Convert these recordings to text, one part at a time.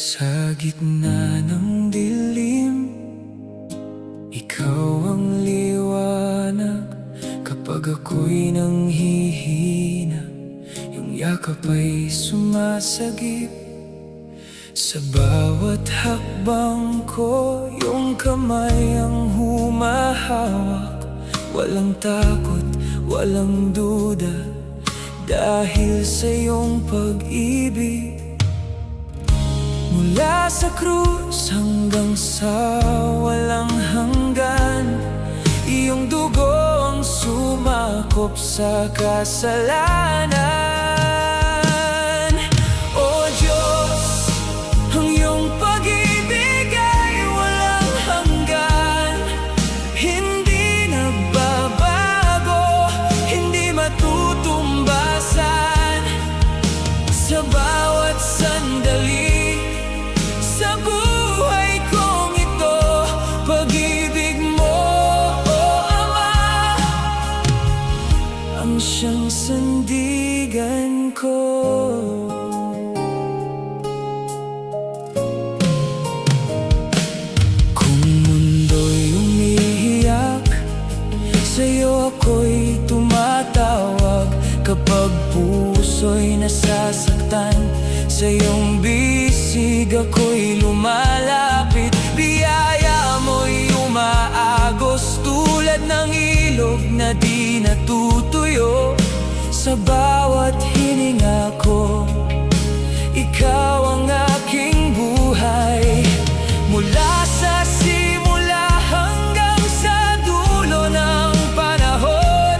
Sa gitna ng dilim, ikaw ang liwanag. Kapag ako'y nanghihina, iyong yakap ay sumasagip. Sa bawat hakbang ko, iyong kamay ang humahawak. Walang takot, walang duda, dahil sa iyong pag-ibig. Mula sa krus hanggang sa walang hanggan, iyong dugo ang sumakop sa kasalanan. O Diyos, ang iyong pag-ibig ay walang hanggan. Hindi nagbabago, hindi matutumbasan. Sa bawat sandali sa buhay kong ito, pag-ibig mo, O Ama, ang siyang sandigan ko. Kung mundo'y umiiyak, sa'yo ako'y tumatawag. Kapag puso'y nasasaktan, sa iyong bisig ako'y lumalapit. Biyaya mo'y umaagos tulad ng ilog na di natutuyo. Sa bawat hininga ko, ikaw ang aking buhay. Mula sa simula hanggang sa dulo ng panahon,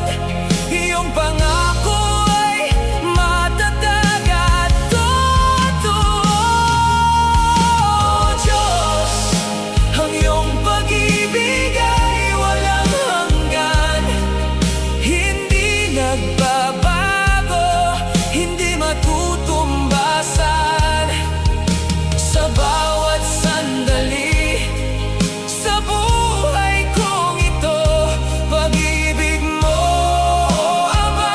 iyong pangako ay matatag at totoo. O Diyos, ang iyong pag-ibig ay walang hanggan. Hindi nagbabago, hindi matutumbasan. Sa bawat sandali sa buhay kong ito, pag-ibig mo, O Ama,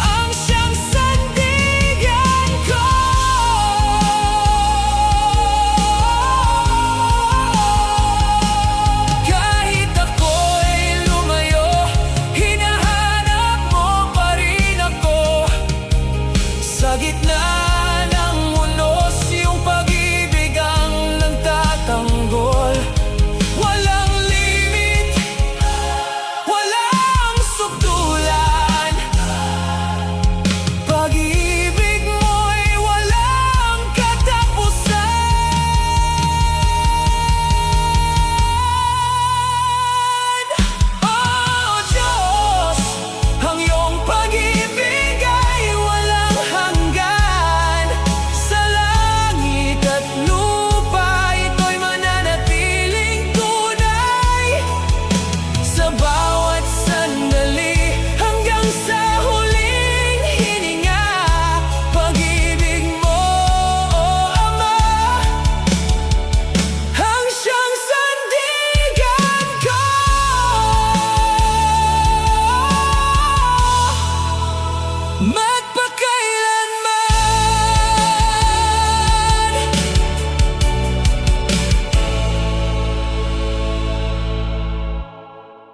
ang siyang sandigan ko. Kahit ako'y lumayo, hinahanap mo pa rin ako. Sa gitna